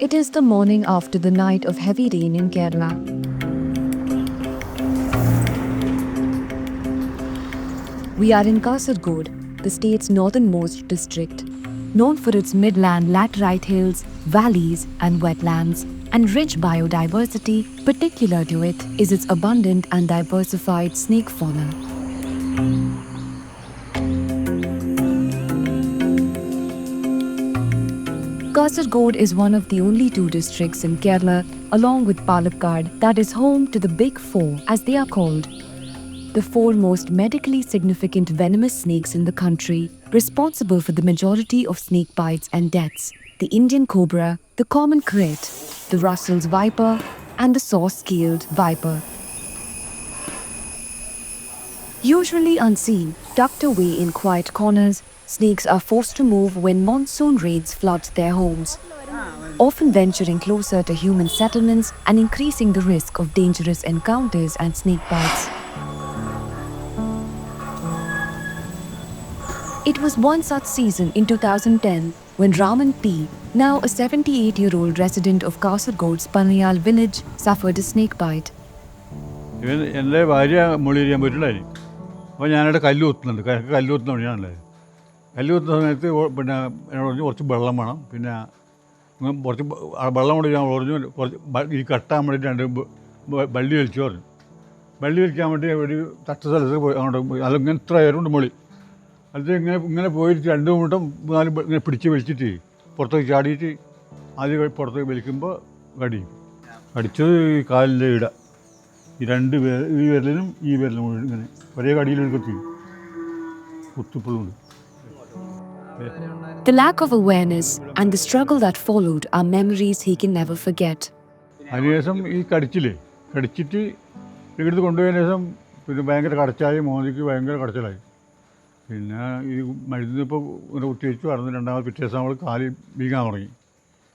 It is the morning after the night of heavy rain in Kerala. We are in Kasaragod, the state's northernmost district, known for its midland laterite hills, valleys, and wetlands, and rich biodiversity. Particular to it is its abundant and diversified snake fauna. Kasaragod is one of the only two districts in Kerala, along with Palakkad, that is home to the Big Four, as they are called. The four most medically significant venomous snakes in the country, responsible for the majority of snake bites and deaths: the Indian cobra, the common krait, the Russell's viper, and the saw-scaled viper. Usually unseen, tucked away in quiet corners, snakes are forced to move when monsoon rains flood their homes, often venturing closer to human settlements and increasing the risk of dangerous encounters and snake bites. It was one such season in 2010 when Raman P., now a 78-year-old resident of Kasaragod's Panayal village, suffered a snake bite. എൻ്റെ ഭാര്യ മുള്ളിരിക്കാൻ പറ്റില്ലായിരുന്നു. അപ്പോൾ ഞാനവിടെ കല്ലുകുത്തുന്നുണ്ട്, കല്ലുകുത്തുന്ന വഴിയാണല്ലേ. കല്ലുകുത്തുന്ന സമയത്ത് പിന്നെ എന്നോട് പറഞ്ഞു കുറച്ച് വെള്ളം വേണം, പിന്നെ കുറച്ച് വെള്ളം കൊണ്ട് ഞാൻ പറഞ്ഞു കുറച്ച് ഈ കെട്ടാൻ വേണ്ടി രണ്ട് വള്ളി വലിച്ചു പറഞ്ഞു. വള്ളി വലിക്കാൻ വേണ്ടി ഒരു തട്ട സ്ഥലത്ത് പോയി അങ്ങോട്ട് അതിങ്ങനെ ഇത്ര ആയതുകൊണ്ട് മുളി അത് ഇങ്ങനെ പോയിട്ട് 2 മൂട്ടം 4 ഇങ്ങനെ പിടിച്ച് വലിച്ചിട്ട് പുറത്തേക്ക് ചാടിയിട്ട് ആദ്യം പുറത്തേക്ക് വലിക്കുമ്പോൾ കടിയും. കടിച്ചത് ഈ കാലിൻ്റെ ഇട, ഈ വിരലിനും ഈ വിരലിനും ഇങ്ങനെ ഒരേ കടിയിലെടുക്കത്തി കുത്തിപ്പുള്ളുണ്ട്. The lack of awareness and the struggle that followed are memories he can never forget. അതിനുശേഷം ഈ കടിച്ചിട്ട് എടുത്ത് കൊണ്ടുപോയതിനു ശേഷം പിന്നെ ഭയങ്കര കടച്ചായി, മോദിക്ക് ഭയങ്കര കടച്ചിലായി. പിന്നെ ഈ മരുന്ന് ഇപ്പോൾ ഇങ്ങനെ കുത്തിവെച്ചു നടന്ന് 2ാമത് പിറ്റേ ദിവസം നമ്മൾ കാല് വീങ്ങാൻ തുടങ്ങി,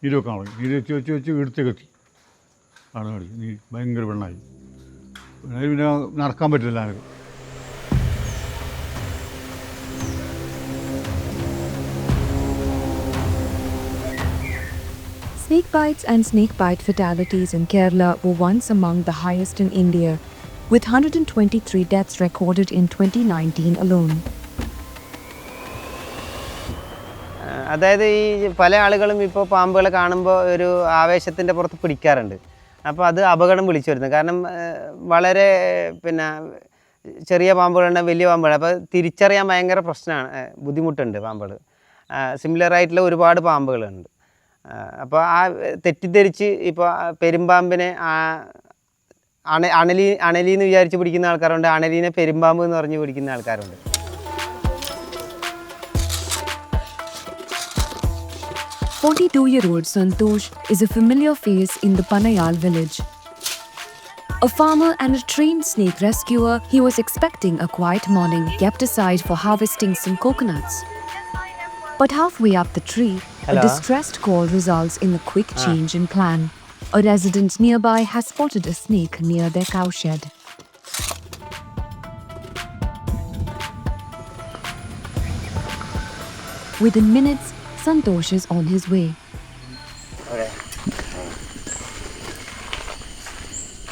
നീര് വെക്കാൻ തുടങ്ങി. നീര് വെച്ച് ഇടുത്തേക്കെത്തി ആണ് കടിച്ചു. നീ ഭയങ്കര വെള്ളമായി, പിന്നെ നടക്കാൻ പറ്റില്ല എനിക്ക്. Snake bites and snake bite fatalities in Kerala were once among the highest in India, with 123 deaths recorded in 2019 alone. അതായത് ഈ പല ആളുകളും ഇപ്പോൾ പാമ്പുകളെ കാണുമ്പോൾ ഒരു ആവേശത്തിൻ്റെ പുറത്ത് പിടിക്കാറുണ്ട്. അപ്പോൾ അത് അപകടം വിളിച്ചു വരുന്നത്. കാരണം വളരെ പിന്നെ ചെറിയ പാമ്പുകളുണ്ട്, വലിയ പാമ്പുകൾ. അപ്പോൾ തിരിച്ചറിയാൻ ഭയങ്കര പ്രശ്നമാണ്, ബുദ്ധിമുട്ടുണ്ട് പാമ്പുകൾ. സിമിലറായിട്ടുള്ള ഒരുപാട് പാമ്പുകളുണ്ട്. അപ്പോൾ ആ തെറ്റിദ്ധരിച്ച് ഇപ്പോൾ പെരുമ്പാമ്പിനെ അണലീന്ന് വിചാരിച്ച് പിടിക്കുന്ന ആൾക്കാരുണ്ട്, അണലീനെ പെരുമ്പാമ്പ് എന്ന് പറഞ്ഞ് പിടിക്കുന്ന ആൾക്കാരുണ്ട്. A 42-year-old Santosh is a familiar face in the Panayal village. A farmer and a trained snake rescuer, he was expecting a quiet morning kept aside for harvesting some coconuts. But halfway up the tree, a distressed call results in a quick change in plan. A resident nearby has spotted a snake near their cowshed. Within minutes, Santosh is on his way.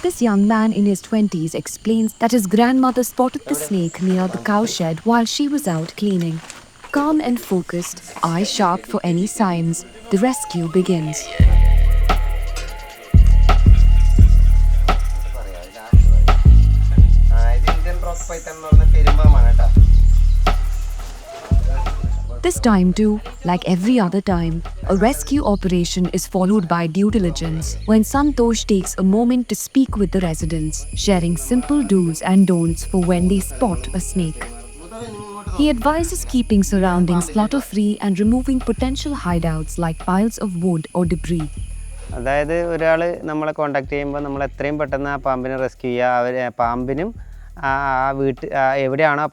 This young man in his 20s explains that his grandmother spotted the snake near the cowshed while she was out cleaning. Calm and focused, eyes sharp for any signs, the rescue begins. This time too, like every other time, a rescue operation is followed by due diligence when Santosh takes a moment to speak with the residents, sharing simple do's and don'ts for when they spot a snake. He advises keeping surroundings clutter-free and removing potential hideouts like piles of wood or debris. അതായത് ഒരാൾ നമ്മളെ contact ചെയ്യുമ്പോൾ നമ്മൾ എത്രയും പെട്ടെന്ന് ആ പാമ്പിനെ rescue ചെയ്യുക. പാമ്പിനും എവിടെയാണോ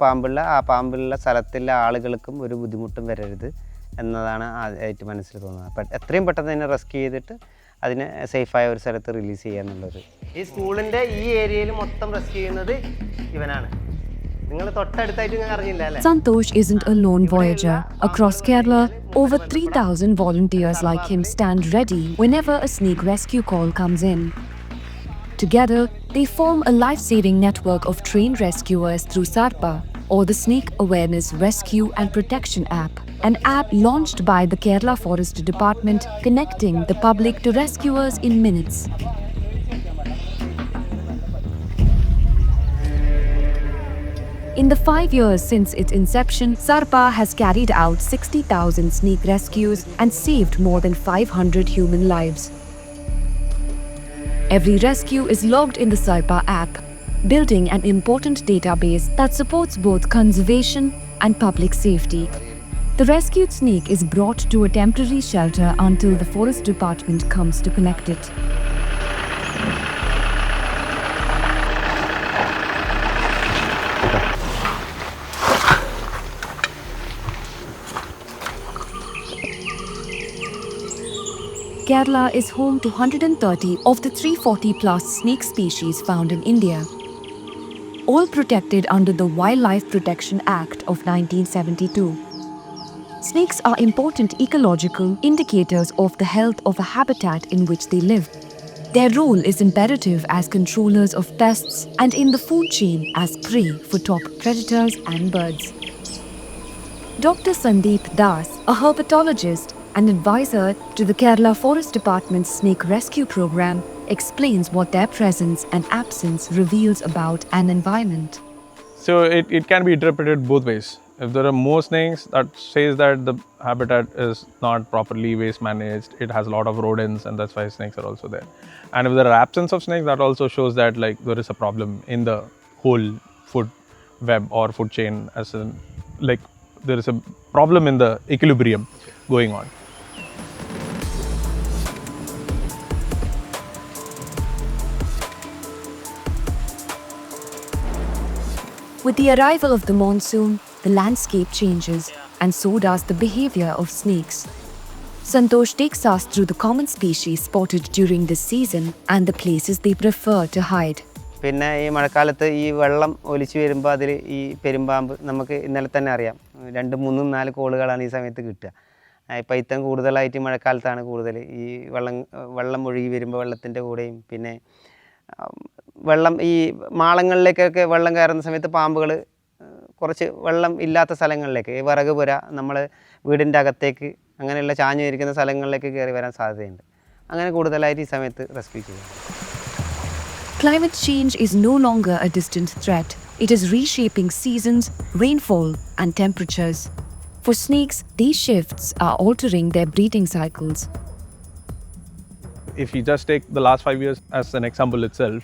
ആ പാമ്പുള്ള സ്ഥലത്തുള്ള ആളുകൾക്കും ഒരു ബുദ്ധിമുട്ടും വരരുത് എന്നതാണ് ആദ്യമായിട്ട് മനസ്സിൽ തോന്നുന്നത്. അപ്പം എത്രയും പെട്ടെന്ന് തന്നെ റെസ്ക്യൂ ചെയ്തിട്ട് അതിനെ സേഫായ ഒരു സ്ഥലത്ത് റിലീസ് ചെയ്യുക എന്നുള്ളത്. ഈ സ്കൂളിൻ്റെ ഈ ഏരിയയിൽ മൊത്തം റെസ്ക്യൂ ചെയ്യുന്നത് ഇവനാണ്. നിങ്ങൾ തൊട്ടടുത്തായിട്ട് നിങ്ങൾ അറിഞ്ഞില്ല അല്ലേ? Santosh isn't a lone voyager. Across Kerala, over 3,000 volunteers like him stand ready whenever a snake rescue call comes in. Together, they form a life-saving network of trained rescuers through SARPA, or the Snake Awareness Rescue and Protection App, an app launched by the Kerala Forest Department connecting the public to rescuers in minutes. In the 5 years since its inception, SARPA has carried out 60,000 snake rescues and saved more than 500 human lives. Every rescue is logged in the SARPA app, building an important database that supports both conservation and public safety. The rescued snake is brought to a temporary shelter until the Forest Department comes to collect it. Kerala is home to 130 of the 340 plus snake species found in India, all protected under the Wildlife Protection Act of 1972. Snakes are important ecological indicators of the health of a habitat in which they live. Their role is imperative as controllers of pests and in the food chain as prey for top predators and birds. Dr. Sandeep Das, a herpetologist and advisor to the Kerala Forest Department's snake rescue program, explains what their presence and absence reveals about an environment. So it can be interpreted both ways. If there are more snakes, that says that the habitat is not properly waste managed, it has a lot of rodents, and that's why snakes are also there. And if there are absence of snakes, that also shows that like there is a problem in the whole food web or food chain, as in like there is a problem in the equilibrium going on. With the arrival of the monsoon, the landscape changes, and so does the behavior of snakes. Santosh takes us through the common species spotted during this season and the places they prefer to hide. പിന്നെ ഈ മഴക്കാലത്ത് ഈ വെള്ളം ഒലിച്ചു വരുമ്പോൾ അതിൽ ഈ പെരുമ്പാമ്പ് നമുക്ക് ഇന്നലെ തന്നെ അറിയാം 2, 3, 4 കോളുകളാണ് ഈ സമയത്ത് കിട്ടുക. പൈത്തം കൂടുതലായിട്ട് മഴക്കാലത്താണ് കൂടുതൽ ഈ വെള്ളം ഒഴുകി വരുമ്പോൾ വെള്ളത്തിൻ്റെ കൂടെയും പിന്നെ വെള്ളം ഈ മാളങ്ങളിലേക്കൊക്കെ വെള്ളം കയറുന്ന സമയത്ത് പാമ്പുകൾ കുറച്ച് വെള്ളം ഇല്ലാത്ത സ്ഥലങ്ങളിലേക്ക് ഈ വിറക് പുര നമ്മൾ വീടിൻ്റെ അകത്തേക്ക് അങ്ങനെയുള്ള ചാഞ്ഞു ഇരിക്കുന്ന സ്ഥലങ്ങളിലേക്ക് കയറി വരാൻ സാധ്യതയുണ്ട്. അങ്ങനെ കൂടുതലായിട്ട് ഈ സമയത്ത് റെസ്ക്യൂ ചെയ്യും. Climate change is no longer a distant threat. It is reshaping seasons, rainfall, and temperatures. For snakes, these shifts are altering their breeding cycles. If you just take the last 5 years as an example itself,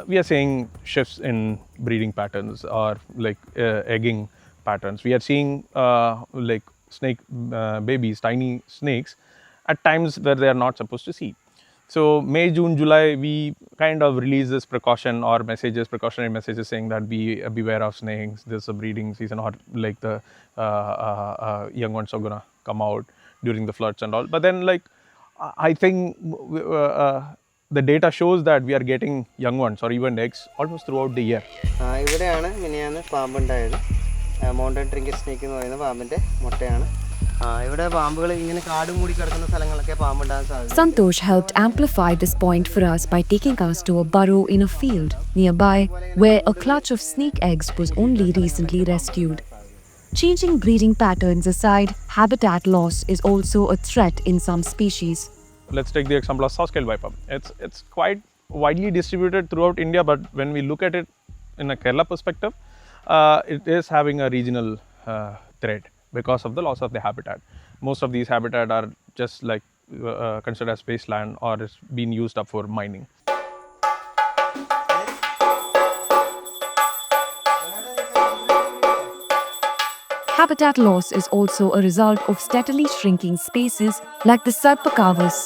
we are seeing shifts in breeding patterns or like egging patterns. We are seeing like snake babies, tiny snakes, at times where they are not supposed to see. So May, June, July, we kind of release this precautionary messages saying that beware of snakes. This is a breeding season, or like the young ones are gonna come out during the floods and all. But then like I think the data shows that we are getting young ones or even eggs almost throughout the year. ഇവിടെയാണ് മിനിയാന്ന് പാമ്പുണ്ടായത്. Mountain trinket snake എന്ന് പറയുന്ന പാമ്പിൻ്റെ മുട്ടയാണ്. ഇവിടെ പാമ്പുകൾ ഇങ്ങനെ കാട് മൂടി കിടക്കുന്ന സ്ഥലങ്ങളൊക്കെ പാമ്പുണ്ടാകാൻ സാധ്യത. Santosh helped amplify this point for us by taking us to a burrow in a field nearby where a clutch of snake eggs was only recently rescued. Changing breeding patterns aside, habitat loss is also a threat in some species. Let's take the example of saw-scaled viper. It's quite widely distributed throughout India, but when we look at it in a Kerala perspective, it is having a regional threat because of the loss of the habitat. Most of these habitat are just like considered as wasteland or is being used up for mining. Habitat loss is also a result of steadily shrinking species like the Sarpakavas.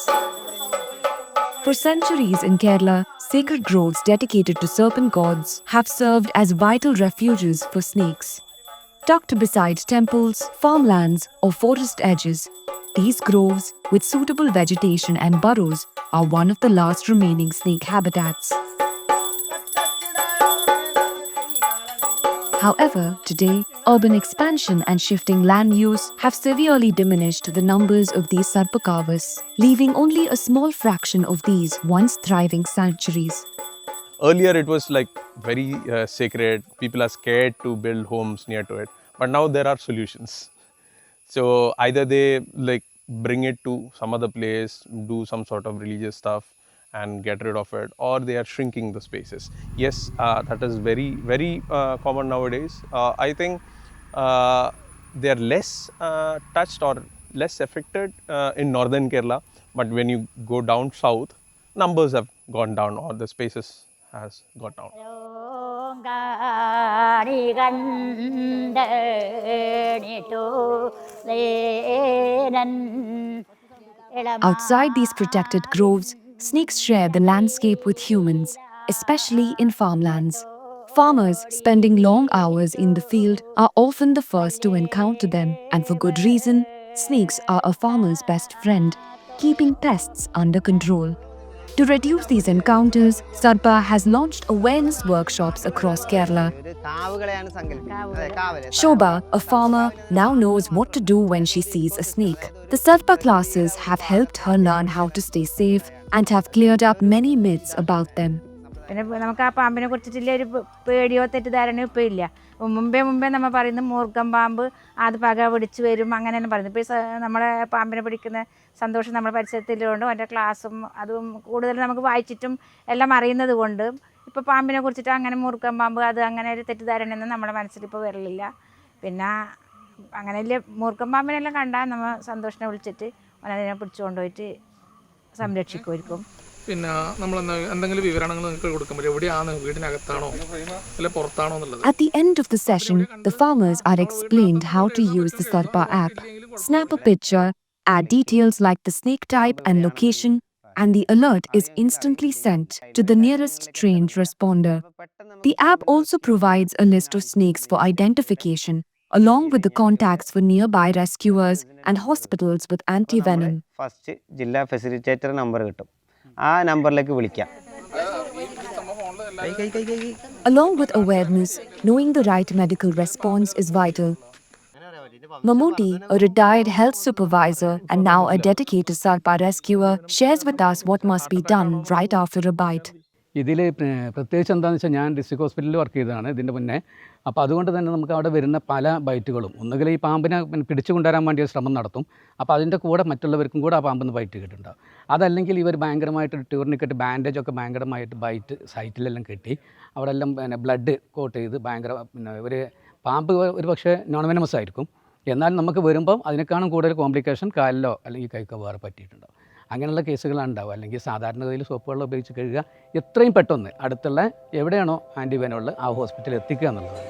For centuries in Kerala, sacred groves dedicated to serpent gods have served as vital refuges for snakes. Tucked beside temples, farmlands, or forest edges, these groves, with suitable vegetation and burrows, are one of the last remaining snake habitats. However, today, urban expansion and shifting land use have severely diminished the numbers of these sarpakavas, leaving only a small fraction of these once thriving sanctuaries. Earlier, it was like very sacred. People are scared to build homes near to it. But now there are solutions. So either they like bring it to some other place, do some sort of religious stuff, and get rid of it, or they are shrinking the spaces. Yes, that is very common nowadays. I think they are less touched or less affected in northern Kerala, but when you go down south, numbers have gone down or the spaces has got down. Outside these protected groves, snakes share the landscape with humans, especially in farmlands. Farmers spending long hours in the field are often the first to encounter them, and for good reason. Snakes are a farmer's best friend, keeping pests under control. To reduce these encounters, Sarpa has launched awareness workshops across Kerala. Shobha, a farmer, now knows what to do when she sees a snake. The Sarpa classes have helped her learn how to stay safe and have cleared up many myths about them. പിന്നെ നമുക്ക് ആ പാമ്പിനെ കുറിച്ചിട്ടുള്ള ഒരു പേടിയോ തെറ്റിദ്ധാരണയോ ഇപ്പോൾ ഇല്ല. മുമ്പേ നമ്മൾ പറയുന്നത് മൂർഖൻ പാമ്പ് അത് പക പിടിച്ച് വരും അങ്ങനെയാണ് പറയുന്നത്. ഇപ്പോൾ നമ്മളെ പാമ്പിനെ പിടിക്കുന്ന സന്തോഷം നമ്മുടെ പരിസരത്തിലുകൊണ്ട് എൻ്റെ ക്ലാസ്സും അതും കൂടുതൽ നമുക്ക് വായിച്ചിട്ടും എല്ലാം അറിയുന്നത് കൊണ്ട് ഇപ്പോൾ പാമ്പിനെ കുറിച്ചിട്ട് അങ്ങനെ മൂർഖൻ പാമ്പ് അത് അങ്ങനെ ഒരു തെറ്റിദ്ധാരണയൊന്നും നമ്മുടെ മനസ്സിലിപ്പോൾ വരലില്ല. പിന്നെ അങ്ങനെ വലിയ മൂർഖൻ പാമ്പിനെല്ലാം കണ്ടാൽ നമ്മൾ സന്തോഷിനെ വിളിച്ചിട്ട് അതിനെ പിടിച്ചു കൊണ്ടുപോയിട്ട് സംരക്ഷിക്കുമായിരിക്കും. പിന്നെ നമ്മൾ എന്തെങ്കിലും വിവരണങ്ങൾ നിങ്ങൾക്ക് കൊടുക്കാൻ പറ്റും, എവിടെയാണ്, വീടിനകത്താണോ അല്ലെ പുറത്താണോ എന്നുള്ളത്. At the end of the session, the farmers are explained how to use the Sarpa app. Snap a picture, add details like the snake type and location, and the alert is instantly sent to the nearest trained responder. The app also provides a list of snakes for identification, along with the contacts for nearby rescuers and hospitals with anti-venom. First ജില്ലാ facilitator number കിട്ടും, ആ നമ്പറിലേക്ക് വിളിക്കാം. Along with awareness, knowing the right medical response is vital. Mammootty, a retired health supervisor and now a dedicated Sarpa rescuer, shares with us what must be done right after a bite. ഇതിൽ പ്രത്യേകിച്ച് എന്താണെന്ന് വെച്ചാൽ ഞാൻ district ഹോസ്പിറ്റലിൽ work ചെയ്തതാണ് ഇതിൻ്റെ മുന്നേ. അപ്പോൾ അതുകൊണ്ട് തന്നെ നമുക്ക് അവിടെ വരുന്ന പല ബൈറ്റുകളും ഒന്നുകിൽ ഈ പാമ്പിനെ പിടിച്ചു കൊണ്ടുവരാൻ വേണ്ടി ഒരു ശ്രമം നടത്തും. അപ്പോൾ അതിൻ്റെ കൂടെ മറ്റുള്ളവർക്കും കൂടെ ആ പാമ്പിന്ന് ബൈറ്റ് കിട്ടുന്നുണ്ടാവും. അതല്ലെങ്കിൽ ഇവർ ഭയങ്കരമായിട്ട് ടൂർണിക്കറ്റ് ബാൻഡേജൊക്കെ ഭയങ്കരമായിട്ട് ബൈറ്റ് സൈറ്റിലെല്ലാം കെട്ടി അവിടെ എല്ലാം പിന്നെ ബ്ലഡ് കോട്ട് ചെയ്ത് ഭയങ്കര പിന്നെ ഒരു പാമ്പ് ഒരു പക്ഷേ നോൺ വെനമസ് ആയിരിക്കും, എന്നാൽ നമുക്ക് വരുമ്പം അതിനേക്കാളും കൂടുതൽ കോംപ്ലിക്കേഷൻ കാലിലോ അല്ലെങ്കിൽ കൈക്കോ വേറെ പറ്റിയിട്ടുണ്ടാവും. അങ്ങനെയുള്ള കേസുകളാണ് ഉണ്ടാവുക. അല്ലെങ്കിൽ സാധാരണഗതിയിൽ സോപ്പ് വെള്ളം ഉപയോഗിച്ച് കഴുകുക, എത്രയും പെട്ടെന്ന് അടുത്തുള്ള എവിടെയാണോ ആൻറ്റിവെനോൾ ആ ഹോസ്പിറ്റലിൽ എത്തിക്കുക എന്നുള്ളതാണ്.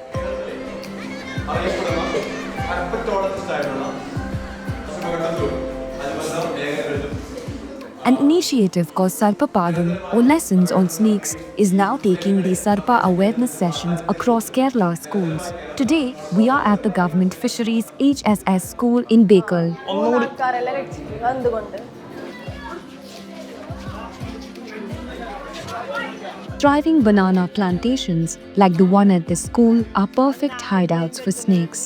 An initiative called Sarpa Padam, or Lessons on Snakes, is now taking these Sarpa awareness sessions across Kerala schools. Today, we are at the Government Fisheries HSS School in Bekal. Thriving banana plantations, like the one at this school, are perfect hideouts for snakes.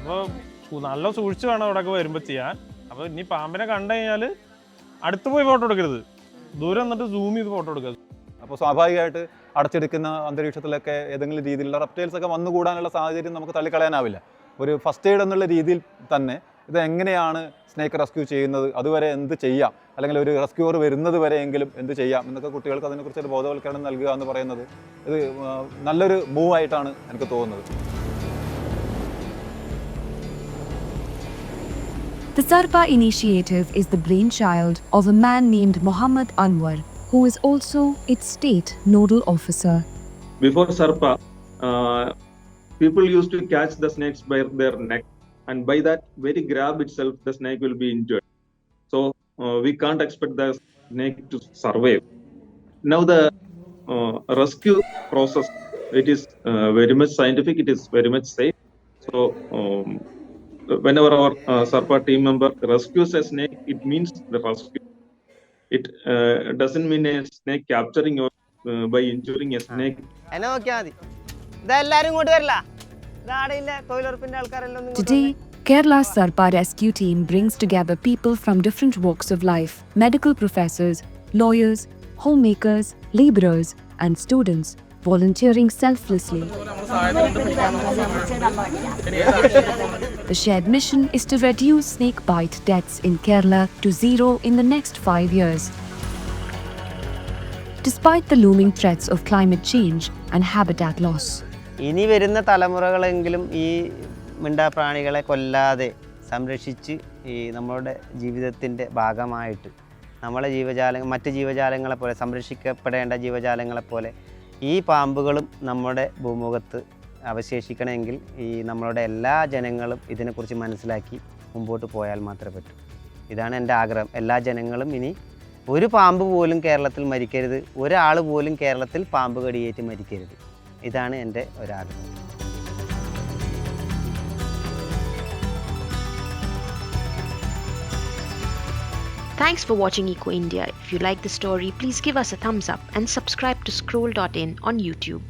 അപ്പോൾ നല്ല സൂക്ഷിച്ച് വേണം അവിടെയൊക്കെ വരുമ്പോൾ ചെയ്യാൻ. അപ്പോൾ ഇനി പാമ്പിനെ കണ്ടു കഴിഞ്ഞാൽ അടുത്ത് പോയി ഫോട്ടോ എടുക്കരുത്, ദൂരെ നിന്നിട്ട് സൂം ചെയ്ത് ഫോട്ടോ എടുക്കുക. അപ്പോൾ സ്വാഭാവികമായിട്ട് അടച്ചെടുക്കുന്ന അന്തരീക്ഷത്തിലൊക്കെ ഏതെങ്കിലും രീതിയിലുള്ള റെപ്റ്റൈൽസ് ഒക്കെ വന്നുകൂടാനുള്ള സാഹചര്യം നമുക്ക് തള്ളിക്കളയാനാവില്ല. ഒരു ഫസ്റ്റ് എയ്ഡ് എന്നുള്ള രീതിയിൽ തന്നെ ഇത് എങ്ങനെയാണ് സ്നേക്ക് റെസ്ക്യൂ ചെയ്യുന്നത്, അതുവരെ എന്ത് ചെയ്യാം, അല്ലെങ്കിൽ ഒരു റെസ്ക്യൂവർ വരുന്നത് വരെയെങ്കിലും എന്ത് ചെയ്യാം എന്നൊക്കെ കുട്ടികൾക്ക് അതിനെക്കുറിച്ചൊരു ബോധവൽക്കരണം നൽകുക എന്ന് പറയുന്നത് ഇത് നല്ലൊരു മൂവ് ആയിട്ടാണ് എനിക്ക് തോന്നുന്നത്. The Sarpa initiative is the brainchild of a man named Muhammad Anwar, who is also its state nodal officer. Before Sarpa, people used to catch the snakes by their neck, and by that very grab itself, the snake will be injured. So we can't expect the snake to survive. Now the rescue process, it is very much scientific, it is very much safe. So whenever our Sarpa team member rescues a snake, it means the rescue. It doesn't mean a snake capturing or by injuring a snake. എന്നെ നോക്കിയാൽ മതി, ഇതെല്ലാവരും ഇങ്ങോട്ട് വരില്ല, നാടിൻ്റെ തൊഴിലുറപ്പിൻ്റെ ആൾക്കാരെല്ലാം ഒന്ന് ഇങ്ങോട്ട് Today, Kerala's Sarpa rescue team brings together people from different walks of life: medical professors, lawyers, homemakers, laborers, and students, volunteering selflessly. The shared mission is to reduce snake bite deaths in Kerala to zero in the next 5 years. Despite the looming threats of climate change and habitat loss, ഇനി വരുന്ന തലമുറകളെങ്കിലും ഈ മിണ്ടാപ്രാണികളെ കൊല്ലാതെ സംരക്ഷിച്ച് ഈ നമ്മളുടെ ജീവിതത്തിൻ്റെ ഭാഗമായിട്ട് നമ്മളെ മറ്റ് ജീവജാലങ്ങളെ പോലെ സംരക്ഷിക്കപ്പെടേണ്ട ജീവജാലങ്ങളെ പോലെ ഈ പാമ്പുകളും നമ്മുടെ ഭൂമുഖത്ത് അവശേഷിക്കണമെങ്കിൽ ഈ നമ്മളുടെ എല്ലാ ജനങ്ങളും ഇതിനെക്കുറിച്ച് മനസ്സിലാക്കി മുമ്പോട്ട് പോയാൽ മാത്രമേ പറ്റൂ. ഇതാണ് എൻ്റെ ആഗ്രഹം. എല്ലാ ജനങ്ങളും ഇനി ഒരു പാമ്പ് പോലും കേരളത്തിൽ മരിക്കരുത്, ഒരാൾ പോലും കേരളത്തിൽ പാമ്പ് കടിയേറ്റ് മരിക്കരുത്. ഇതാണ് എൻ്റെ ഒരാഗ്രഹം. Thanks for watching Eco India. If you like the story, please give us a thumbs up and subscribe to Scroll.in on YouTube.